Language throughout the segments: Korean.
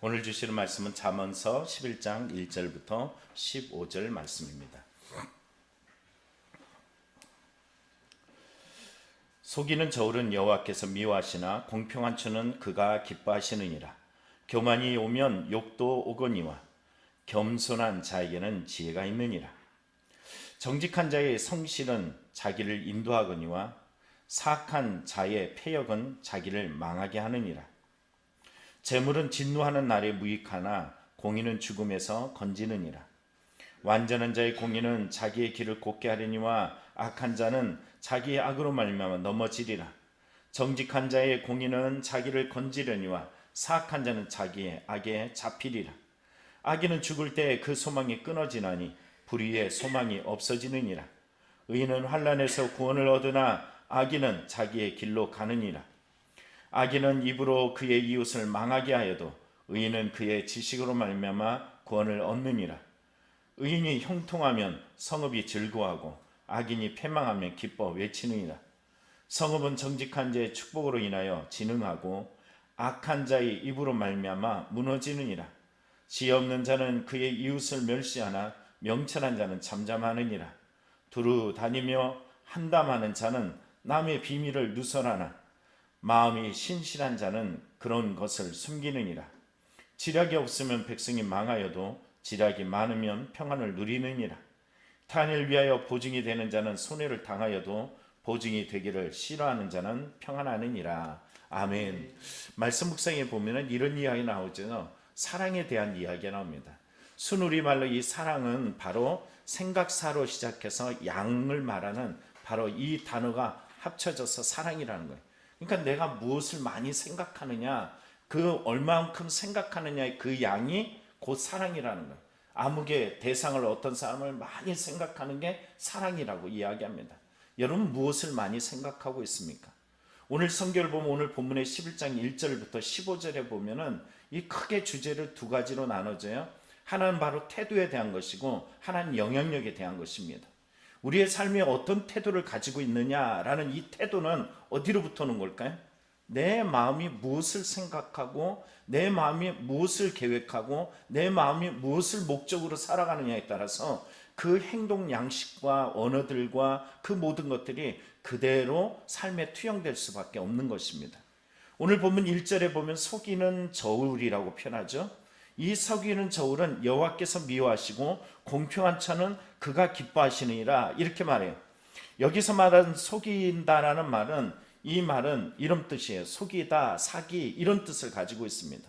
오늘 주시는 말씀은 잠언서 11장 1절부터 15절 말씀입니다. 속이는 저울은 여호와께서 미워하시나 공평한 추는 그가 기뻐하시느니라. 교만이 오면 욕도 오거니와 겸손한 자에게는 지혜가 있느니라. 정직한 자의 성실은 자기를 인도하거니와 사악한 자의 패역은 자기를 망하게 하느니라. 재물은 진노하는 날에 무익하나 공의는 죽음에서 건지느니라. 완전한 자의 공의는 자기의 길을 곱게 하려니와 악한 자는 자기의 악으로 말미암아 넘어지리라. 정직한 자의 공의는 자기를 건지려니와 사악한 자는 자기의 악에 잡히리라. 악인은 죽을 때 그 소망이 끊어지나니 불의의 소망이 없어지느니라. 의인은 환난에서 구원을 얻으나 악인은 자기의 길로 가느니라. 악인은 입으로 그의 이웃을 망하게 하여도 의인은 그의 지식으로 말미암아 구원을 얻느니라. 의인이 형통하면 성읍이 즐거워하고 악인이 패망하면 기뻐 외치느니라. 성읍은 정직한 자의 축복으로 인하여 진흥하고 악한 자의 입으로 말미암아 무너지느니라. 지혜 없는 자는 그의 이웃을 멸시하나 명철한 자는 잠잠하느니라. 두루 다니며 한담하는 자는 남의 비밀을 누설하나 마음이 신실한 자는 그런 것을 숨기느니라. 지략이 없으면 백성이 망하여도 지략이 많으면 평안을 누리느니라. 탄을 위하여 보증이 되는 자는 손해를 당하여도 보증이 되기를 싫어하는 자는 평안하느니라. 아멘. 말씀 묵상에 보면은 이런 이야기 나오죠. 사랑에 대한 이야기가 나옵니다. 순우리말로 이 사랑은 바로 생각사로 시작해서 양을 말하는 바로 이 단어가 합쳐져서 사랑이라는 거예요. 그러니까 내가 무엇을 많이 생각하느냐, 그 얼마만큼 생각하느냐의 그 양이 곧 사랑이라는 거예요. 암흑의 대상을 어떤 사람을 많이 생각하는 게 사랑이라고 이야기합니다. 여러분 무엇을 많이 생각하고 있습니까? 오늘 성경을 보면 오늘 본문의 11장 1절부터 15절에 보면은 이 크게 주제를 두 가지로 나눠져요. 하나는 바로 태도에 대한 것이고 하나는 영향력에 대한 것입니다. 우리의 삶에 어떤 태도를 가지고 있느냐라는 이 태도는 어디로부터 오는 걸까요? 내 마음이 무엇을 생각하고 내 마음이 무엇을 계획하고 내 마음이 무엇을 목적으로 살아가느냐에 따라서 그 행동 양식과 언어들과 그 모든 것들이 그대로 삶에 투영될 수밖에 없는 것입니다. 오늘 보면 1절에 보면 속이는 저울이라고 표현하죠. 이 속이는 저울은 여호와께서 미워하시고 공평한 차는 그가 기뻐하시느니라 이렇게 말해요. 여기서 말하는 속인다라는 말은 이 말은 이런 뜻이에요. 속이다, 사기 이런 뜻을 가지고 있습니다.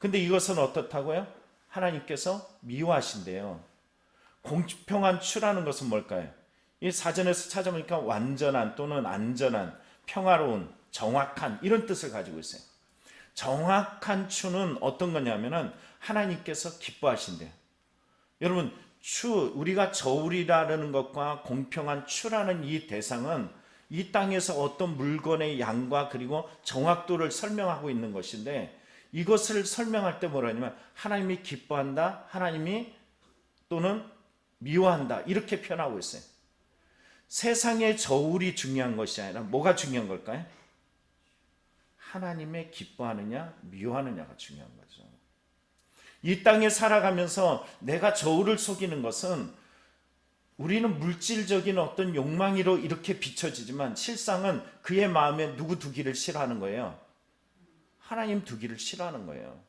근데 이것은 어떻다고요? 하나님께서 미워하신대요. 공평한 추라는 것은 뭘까요? 이 사전에서 찾아보니까 완전한 또는 안전한, 평화로운, 정확한 이런 뜻을 가지고 있어요. 정확한 추는 어떤 거냐면은 하나님께서 기뻐하신대요. 여러분 우리가 저울이라는 것과 공평한 추라는 이 대상은 이 땅에서 어떤 물건의 양과 그리고 정확도를 설명하고 있는 것인데 이것을 설명할 때 뭐라냐면 하나님이 기뻐한다, 하나님이 또는 미워한다 이렇게 표현하고 있어요. 세상의 저울이 중요한 것이 아니라 뭐가 중요한 걸까요? 하나님의 기뻐하느냐 미워하느냐가 중요한 거죠. 이 땅에 살아가면서 내가 저울을 속이는 것은 우리는 물질적인 어떤 욕망으로 이렇게 비춰지지만 실상은 그의 마음에 누구 두기를 싫어하는 거예요? 하나님 두기를 싫어하는 거예요.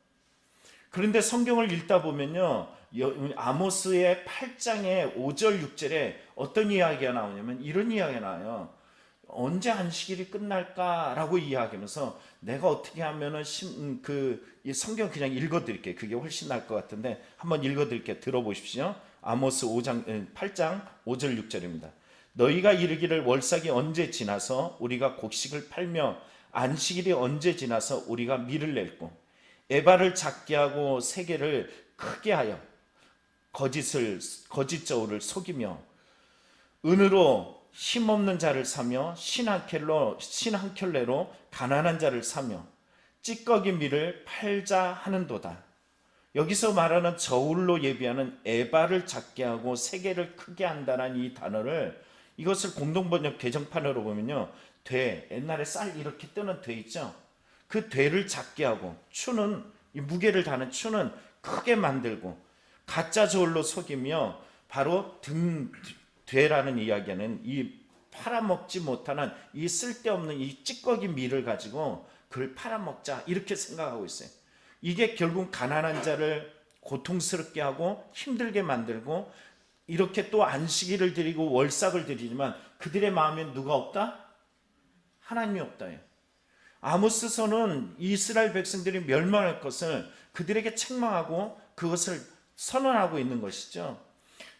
그런데 성경을 읽다 보면요, 아모스의 8장의 5절 6절에 어떤 이야기가 나오냐면 이런 이야기가 나와요. 언제 안식일이 끝날까라고 이야기하면서 내가 어떻게 하면은 이 성경 그냥 읽어드릴게요. 그게 훨씬 나을 것 같은데 한번 읽어드릴게요. 들어보십시오. 아모스 8장 5절 6절입니다. 너희가 이르기를 월삭이 언제 지나서 우리가 곡식을 팔며 안식일이 언제 지나서 우리가 밀을 낼고 에바를 작게 하고 세계를 크게 하여 거짓 저울을 속이며 은으로 힘없는 자를 사며 신 한 켤레로 가난한 자를 사며 찌꺼기 밀을 팔자 하는도다. 여기서 말하는 저울로 예비하는 에바를 작게 하고 세계를 크게 한다는 이 단어를 이것을 공동번역 개정판으로 보면요, 돼, 옛날에 쌀 이렇게 뜨는 돼 있죠. 그 되를 작게 하고 추는 이 무게를 다는 추는 크게 만들고 가짜 저울로 속이며 바로 등 뒤라는 이야기는 이 팔아먹지 못하는 이 쓸데없는 이 찌꺼기 밀을 가지고 그걸 팔아먹자 이렇게 생각하고 있어요. 이게 결국 가난한 자를 고통스럽게 하고 힘들게 만들고 이렇게 또 안식일을 드리고 월삭을 드리지만 그들의 마음에 누가 없다? 하나님이 없다요. 아모스서는 이스라엘 백성들이 멸망할 것을 그들에게 책망하고 그것을 선언하고 있는 것이죠.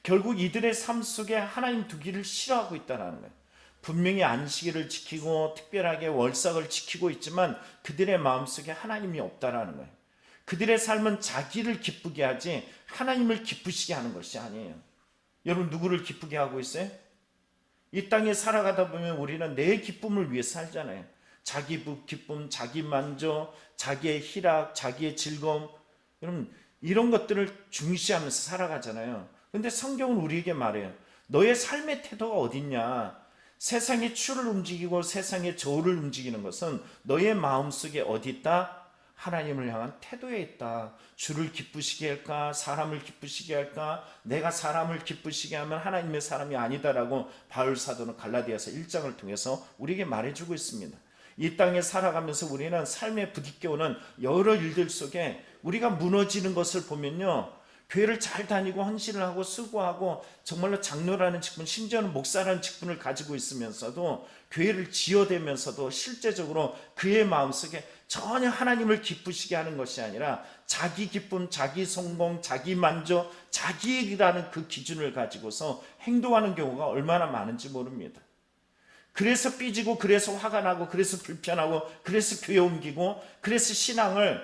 결국 이들의 삶 속에 하나님 두기를 싫어하고 있다는 거예요. 분명히 안식일을 지키고 특별하게 월삭을 지키고 있지만 그들의 마음속에 하나님이 없다라는 거예요. 그들의 삶은 자기를 기쁘게 하지 하나님을 기쁘시게 하는 것이 아니에요. 여러분 누구를 기쁘게 하고 있어요? 이 땅에 살아가다 보면 우리는 내 기쁨을 위해 살잖아요. 자기 기쁨, 자기 만족, 자기의 희락, 자기의 즐거움, 여러분 이런 것들을 중시하면서 살아가잖아요. 근데 성경은 우리에게 말해요. 너의 삶의 태도가 어딨냐? 세상의 추를 움직이고 세상의 저울을 움직이는 것은 너의 마음속에 어디 있다? 하나님을 향한 태도에 있다. 주를 기쁘시게 할까? 사람을 기쁘시게 할까? 내가 사람을 기쁘시게 하면 하나님의 사람이 아니다라고 바울 사도는 갈라디아서 1장을 통해서 우리에게 말해주고 있습니다. 이 땅에 살아가면서 우리는 삶에 부딪혀오는 여러 일들 속에 우리가 무너지는 것을 보면요, 교회를 잘 다니고 헌신을 하고 수고하고 정말로 장로라는 직분, 심지어는 목사라는 직분을 가지고 있으면서도 교회를 지어대면서도 실제적으로 그의 마음속에 전혀 하나님을 기쁘시게 하는 것이 아니라 자기 기쁨, 자기 성공, 자기 만족, 자기라는 그 기준을 가지고서 행동하는 경우가 얼마나 많은지 모릅니다. 그래서 삐지고, 그래서 화가 나고, 그래서 불편하고, 그래서 교회 옮기고, 그래서 신앙을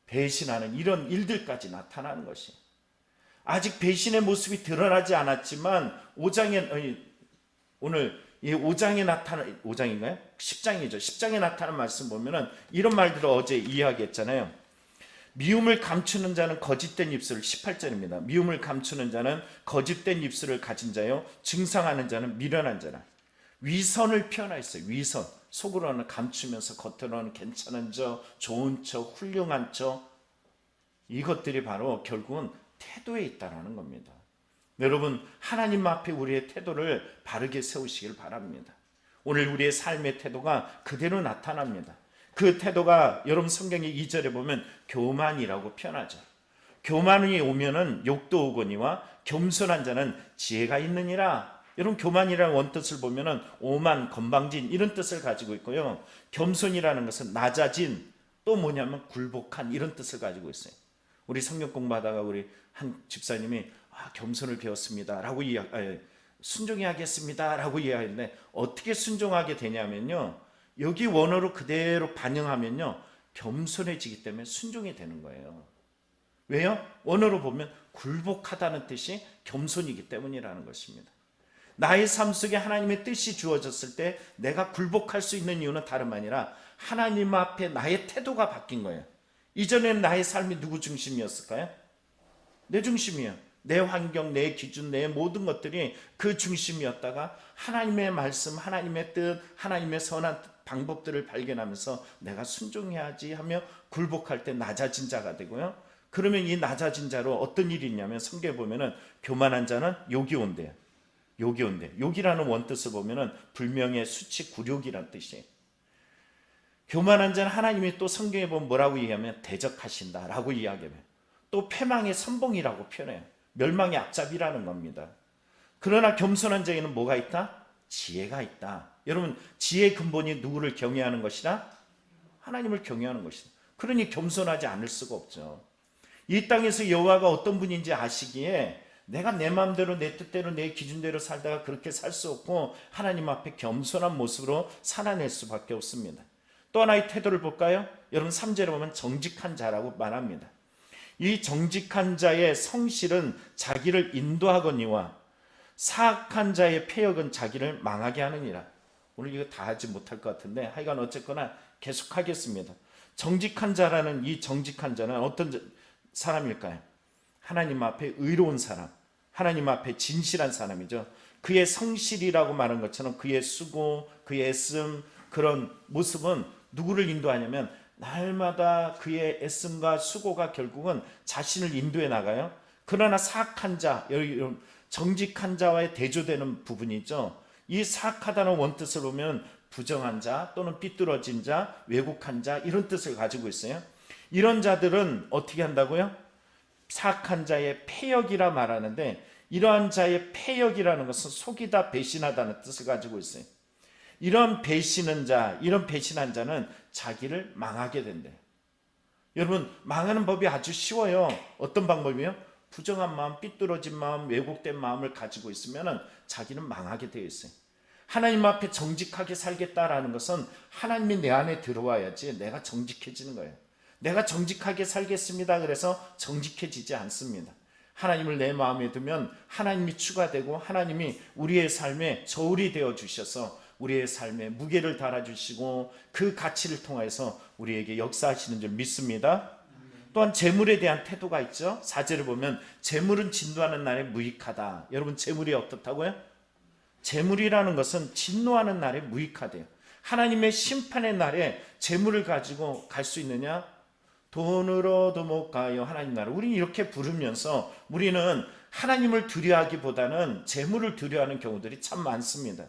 배신하는 이런 일들까지 나타나는 것이, 아직 배신의 모습이 드러나지 않았지만 5장에 오늘 이 5장에 나타난, 5장인가요? 10장이죠. 10장에 나타난 말씀 보면은 이런 말들을 어제 이야기했잖아요. 미움을 감추는 자는 거짓된 입술을, 18절입니다. 미움을 감추는 자는 거짓된 입술을 가진 자요, 증상하는 자는 미련한 자라. 위선을 표현했어요. 위선. 속으로는 감추면서 겉으로는 괜찮은 척, 좋은 척, 훌륭한 척. 이것들이 바로 결국은 태도에 있다는 겁니다. 여러분, 하나님 앞에 우리의 태도를 바르게 세우시길 바랍니다. 오늘 우리의 삶의 태도가 그대로 나타납니다. 그 태도가 여러분 성경의 2절에 보면 교만이라고 표현하죠. 교만이 오면은 욕도 오거니와 겸손한 자는 지혜가 있느니라. 여러분 교만이라는 원뜻을 보면은 오만, 건방진 이런 뜻을 가지고 있고요. 겸손이라는 것은 낮아진, 또 뭐냐면 굴복한 이런 뜻을 가지고 있어요. 우리 성경 공부하다가 우리 한 집사님이 겸손을 배웠습니다 라고 순종히 하겠습니다 라고 이야기했는데, 어떻게 순종하게 되냐면요, 여기 원어로 그대로 반영하면요 겸손해지기 때문에 순종이 되는 거예요. 왜요? 원어로 보면 굴복하다는 뜻이 겸손이기 때문이라는 것입니다. 나의 삶 속에 하나님의 뜻이 주어졌을 때 내가 굴복할 수 있는 이유는 다름 아니라 하나님 앞에 나의 태도가 바뀐 거예요. 이전에는 나의 삶이 누구 중심이었을까요? 내 중심이에요. 내 환경, 내 기준, 내 모든 것들이 그 중심이었다가 하나님의 말씀, 하나님의 뜻, 하나님의 선한 방법들을 발견하면서 내가 순종해야지 하며 굴복할 때 낮아진 자가 되고요. 그러면 이 낮아진 자로 어떤 일이 있냐면 성경에 보면은 교만한 자는 욕이 온대요. 욕이 온대. 욕이라는 원뜻을 보면은 불명예, 수치, 굴욕이라는 뜻이에요. 교만한 자는 하나님이 또 성경에 보면 뭐라고 얘기하면 대적하신다라고 이야기해요. 또 패망의 선봉이라고 표현해요. 멸망의 앞잡이라는 겁니다. 그러나 겸손한 자에는 뭐가 있다? 지혜가 있다. 여러분, 지혜의 근본이 누구를 경외하는 것이라? 하나님을 경외하는 것이다. 그러니 겸손하지 않을 수가 없죠. 이 땅에서 여호와가 어떤 분인지 아시기에 내가 내 마음대로, 내 뜻대로, 내 기준대로 살다가 그렇게 살 수 없고 하나님 앞에 겸손한 모습으로 살아낼 수밖에 없습니다. 또 하나의 태도를 볼까요? 여러분 3절에 보면 정직한 자라고 말합니다. 이 정직한 자의 성실은 자기를 인도하거니와 사악한 자의 패역은 자기를 망하게 하느니라. 오늘 이거 다 하지 못할 것 같은데 하여간 어쨌거나 계속하겠습니다. 정직한 자라는 이 정직한 자는 어떤 사람일까요? 하나님 앞에 의로운 사람, 하나님 앞에 진실한 사람이죠. 그의 성실이라고 말한 것처럼 그의 수고, 그의 애씀, 그런 모습은 누구를 인도하냐면 날마다 그의 애씀과 수고가 결국은 자신을 인도해 나가요. 그러나 사악한 자, 정직한 자와의 대조되는 부분이죠. 이 사악하다는 원뜻을 보면 부정한 자 또는 삐뚤어진 자, 왜곡한 자 이런 뜻을 가지고 있어요. 이런 자들은 어떻게 한다고요? 사악한 자의 패역이라 말하는데, 이러한 자의 패역이라는 것은 속이다 배신하다는 뜻을 가지고 있어요. 이런 배신한 자는 자기를 망하게 된대요. 여러분, 망하는 법이 아주 쉬워요. 어떤 방법이요? 부정한 마음, 삐뚤어진 마음, 왜곡된 마음을 가지고 있으면 자기는 망하게 되어 있어요. 하나님 앞에 정직하게 살겠다라는 것은 하나님이 내 안에 들어와야지 내가 정직해지는 거예요. 내가 정직하게 살겠습니다 그래서 정직해지지 않습니다. 하나님을 내 마음에 두면 하나님이 추가되고, 하나님이 우리의 삶에 저울이 되어 주셔서 우리의 삶에 무게를 달아주시고 그 가치를 통해서 우리에게 역사하시는 줄 믿습니다. 또한 재물에 대한 태도가 있죠. 4절을 보면 재물은 진노하는 날에 무익하다. 여러분, 재물이 어떻다고요? 재물이라는 것은 진노하는 날에 무익하대요. 하나님의 심판의 날에 재물을 가지고 갈 수 있느냐? 돈으로도 못 가요 하나님 나라. 우리는 이렇게 부르면서 우리는 하나님을 두려워하기보다는 재물을 두려워하는 경우들이 참 많습니다.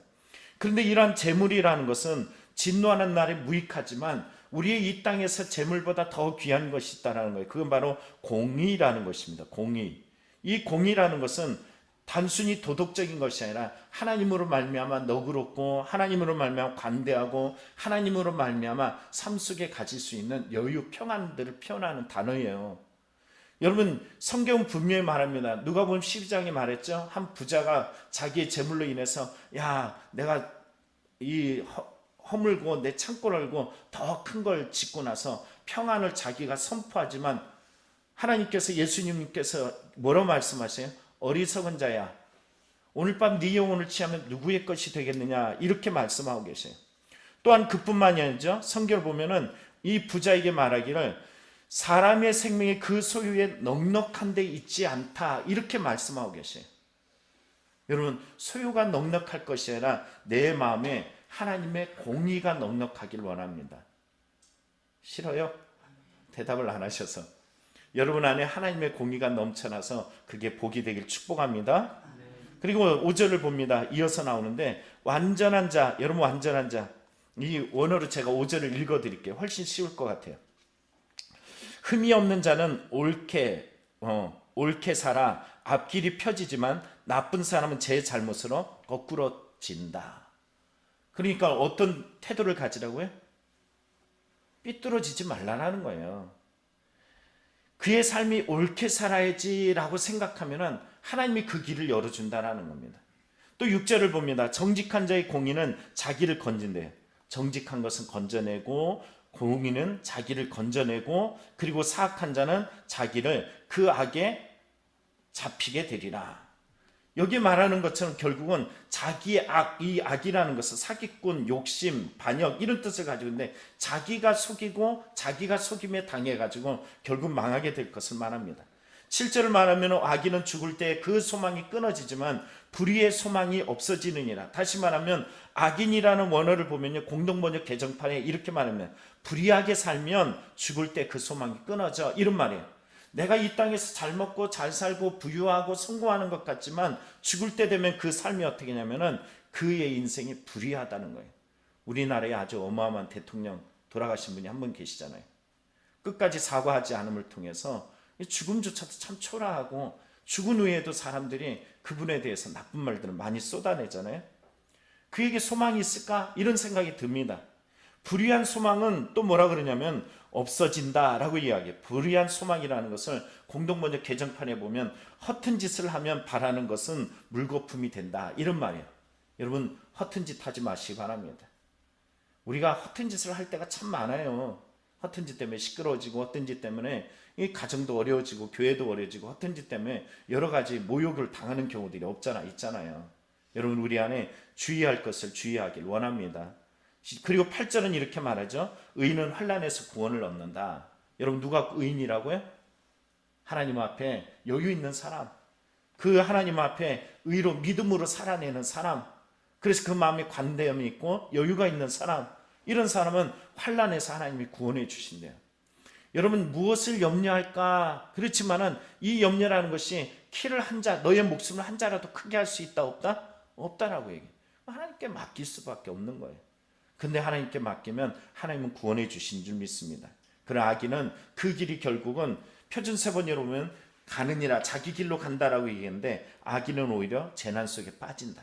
그런데 이러한 재물이라는 것은 진노하는 날에 무익하지만 우리의 이 땅에서 재물보다 더 귀한 것이 있다는 거예요. 그건 바로 공의라는 것입니다. 공의. 이 공의라는 것은 단순히 도덕적인 것이 아니라 하나님으로 말미암아 너그럽고, 하나님으로 말미암아 관대하고, 하나님으로 말미암아 삶 속에 가질 수 있는 여유, 평안들을 표현하는 단어예요. 여러분, 성경은 분명히 말합니다. 누가복음 12장에 말했죠. 한 부자가 자기의 재물로 인해서 내가 이 허물고 내 창고를 열고 더 큰 걸 짓고 나서 평안을 자기가 선포하지만, 하나님께서, 예수님께서 뭐라고 말씀하세요? 어리석은 자야, 오늘 밤 네 영혼을 취하면 누구의 것이 되겠느냐, 이렇게 말씀하고 계세요. 또한 그뿐만이 아니죠. 성경을 보면은 이 부자에게 말하기를 사람의 생명이 그 소유에 넉넉한 데 있지 않다, 이렇게 말씀하고 계세요. 여러분, 소유가 넉넉할 것이 아니라 내 마음에 하나님의 공의가 넉넉하길 원합니다. 싫어요? 대답을 안 하셔서. 여러분 안에 하나님의 공의가 넘쳐나서 그게 복이 되길 축복합니다. 그리고 5절을 봅니다. 이어서 나오는데, 완전한 자, 여러분 완전한 자, 이 원어로 제가 5절을 읽어드릴게요. 훨씬 쉬울 것 같아요. 흠이 없는 자는 옳게 살아 앞길이 펴지지만 나쁜 사람은 제 잘못으로 거꾸러진다. 그러니까 어떤 태도를 가지라고요? 삐뚤어지지 말라는 거예요. 그의 삶이 옳게 살아야지라고 생각하면 하나님이 그 길을 열어준다라는 겁니다. 또 6절을 봅니다. 정직한 자의 공의는 자기를 건진대요. 정직한 것은 건져내고, 공의는 자기를 건져내고, 그리고 사악한 자는 자기를 그 악에 잡히게 되리라. 여기 말하는 것처럼 결국은 자기의 악, 이 악이라는 것은 사기꾼, 욕심, 반역 이런 뜻을 가지고 있는데, 자기가 속이고 자기가 속임에 당해가지고 결국 망하게 될 것을 말합니다. 7절을 말하면 악인은 죽을 때 그 소망이 끊어지지만 불의의 소망이 없어지느니라. 다시 말하면 악인이라는 원어를 보면요, 공동번역 개정판에 이렇게 말하면 불의하게 살면 죽을 때 그 소망이 끊어져, 이런 말이에요. 내가 이 땅에서 잘 먹고 잘 살고 부유하고 성공하는 것 같지만 죽을 때 되면 그 삶이 어떻게 냐면은 그의 인생이 불의하다는 거예요. 우리나라에 아주 어마어마한 대통령 돌아가신 분이 한 분 계시잖아요. 끝까지 사과하지 않음을 통해서 죽음조차도 참 초라하고, 죽은 후에도 사람들이 그분에 대해서 나쁜 말들을 많이 쏟아내잖아요. 그에게 소망이 있을까? 이런 생각이 듭니다. 불의한 소망은 또 뭐라 그러냐면 없어진다라고 이야기해요. 불의한 소망이라는 것을 공동번역 개정판에 보면 허튼 짓을 하면 바라는 것은 물거품이 된다, 이런 말이에요. 여러분, 허튼 짓 하지 마시기 바랍니다. 우리가 허튼 짓을 할 때가 참 많아요. 허튼 짓 때문에 시끄러워지고, 허튼 짓 때문에 이 가정도 어려워지고 교회도 어려워지고, 허튼 짓 때문에 여러 가지 모욕을 당하는 경우들이 있잖아요. 여러분, 우리 안에 주의할 것을 주의하길 원합니다. 그리고 8절은 이렇게 말하죠. 의인은 환난에서 구원을 얻는다. 여러분, 누가 의인이라고요? 하나님 앞에 여유 있는 사람, 그 하나님 앞에 의로 믿음으로 살아내는 사람, 그래서 그 마음에 관대함이 있고 여유가 있는 사람, 이런 사람은 환난에서 하나님이 구원해 주신대요. 여러분 무엇을 염려할까? 그렇지만은 이 염려라는 것이 키를 한 자, 너의 목숨을 한 자라도 크게 할 수 있다 없다? 없다라고 얘기해요. 하나님께 맡길 수밖에 없는 거예요. 근데 하나님께 맡기면 하나님은 구원해 주신 줄 믿습니다. 그러나 악인은 그 길이 결국은 표준세번역으로 보면 가느니라, 자기 길로 간다라고 얘기했는데 악인은 오히려 재난 속에 빠진다.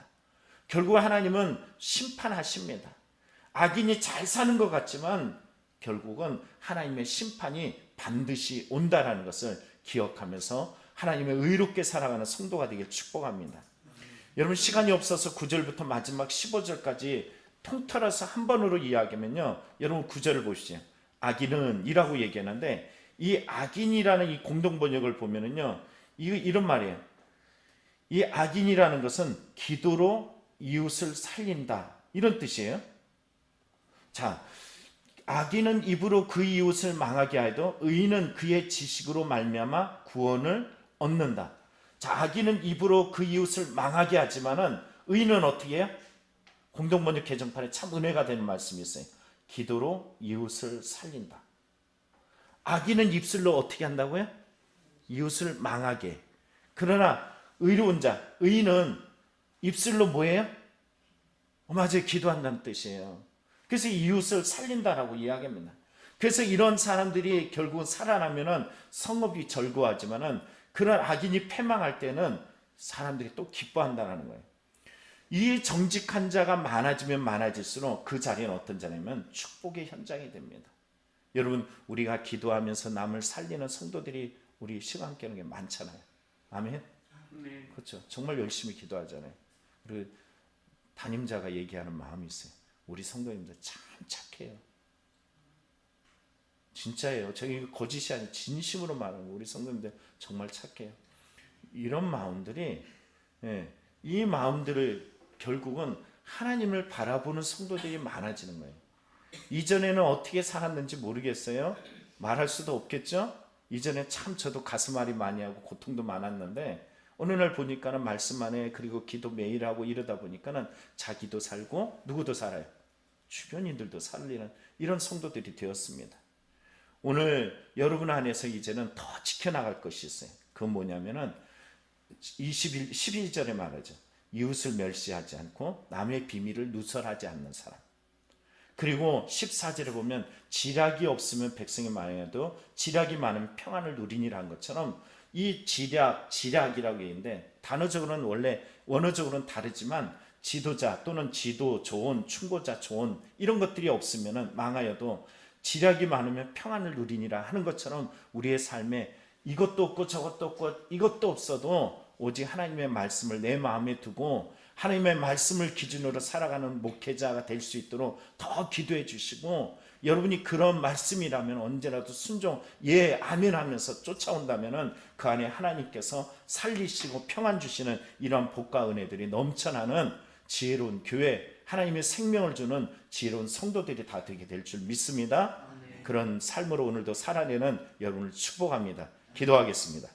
결국 하나님은 심판하십니다. 악인이 잘 사는 것 같지만 결국은 하나님의 심판이 반드시 온다라는 것을 기억하면서 하나님의 의롭게 살아가는 성도가 되길 축복합니다. 여러분 시간이 없어서 9절부터 마지막 15절까지 통틀어서 한 번으로 이야기하면요, 여러분 9절을 보시죠. 악인은 이라고 얘기하는데 이 악인이라는 이 공동번역을 보면은요, 이런 말이에요. 이 악인이라는 것은 기도로 이웃을 살린다, 이런 뜻이에요. 자, 악인은 입으로 그 이웃을 망하게 하여도 의인은 그의 지식으로 말미암아 구원을 얻는다. 자, 악인은 입으로 그 이웃을 망하게 하지만은 의인은 어떻게 해요? 공동번역 개정판에 참 은혜가 되는 말씀이 있어요. 기도로 이웃을 살린다. 악인은 입술로 어떻게 한다고요? 이웃을 망하게. 그러나 의로운 자, 의인은 입술로 뭐예요? 맞아요, 기도한다는 뜻이에요. 그래서 이웃을 살린다라고 이야기합니다. 그래서 이런 사람들이 결국은 살아나면은 성읍이 절구하지만은 그런 악인이 패망할 때는 사람들이 또 기뻐한다는 거예요. 이 정직한 자가 많아지면 많아질수록 그 자리는 어떤 자냐면 축복의 현장이 됩니다. 여러분 우리가 기도하면서 남을 살리는 성도들이 우리 시간 함께 하는 게 많잖아요. 아멘. 네. 그렇죠. 정말 열심히 기도하잖아요. 그리고 담임자가 얘기하는 마음이 있어요. 우리 성도님들 참 착해요. 진짜예요. 저기 거짓이 아니라 진심으로 말하는 우리 성도님들 정말 착해요. 이런 마음들이, 이 마음들을 결국은 하나님을 바라보는 성도들이 많아지는 거예요. 이전에는 어떻게 살았는지 모르겠어요. 말할 수도 없겠죠. 이전에 참 저도 가슴앓이 많이 하고 고통도 많았는데 어느 날 보니까는 말씀만 해, 그리고 기도 매일 하고 이러다 보니까는 자기도 살고 누구도 살아요. 주변인들도 살리는 이런 성도들이 되었습니다. 오늘 여러분 안에서 이제는 더 지켜나갈 것이 있어요. 그건 뭐냐면은 12절에 말하죠. 이웃을 멸시하지 않고 남의 비밀을 누설하지 않는 사람. 그리고 14절에 보면 지략이 없으면 백성이 많아도 지략이 많으면 평안을 누리니라는 것처럼 이 지략이라고 얘기하는데 단어적으로는 원래 원어적으로는 다르지만 지도자 또는 지도 좋은 충고자 좋은 이런 것들이 없으면 망하여도 지략이 많으면 평안을 누리니라 하는 것처럼 우리의 삶에 이것도 없고 저것도 없고 이것도 없어도 오직 하나님의 말씀을 내 마음에 두고 하나님의 말씀을 기준으로 살아가는 목회자가 될 수 있도록 더 기도해 주시고, 여러분이 그런 말씀이라면 언제라도 순종 예 아멘 하면서 쫓아온다면 그 안에 하나님께서 살리시고 평안 주시는 이런 복과 은혜들이 넘쳐나는 지혜로운 교회, 하나님의 생명을 주는 지혜로운 성도들이 다 되게 될 줄 믿습니다. 그런 삶으로 오늘도 살아내는 여러분을 축복합니다. 기도하겠습니다.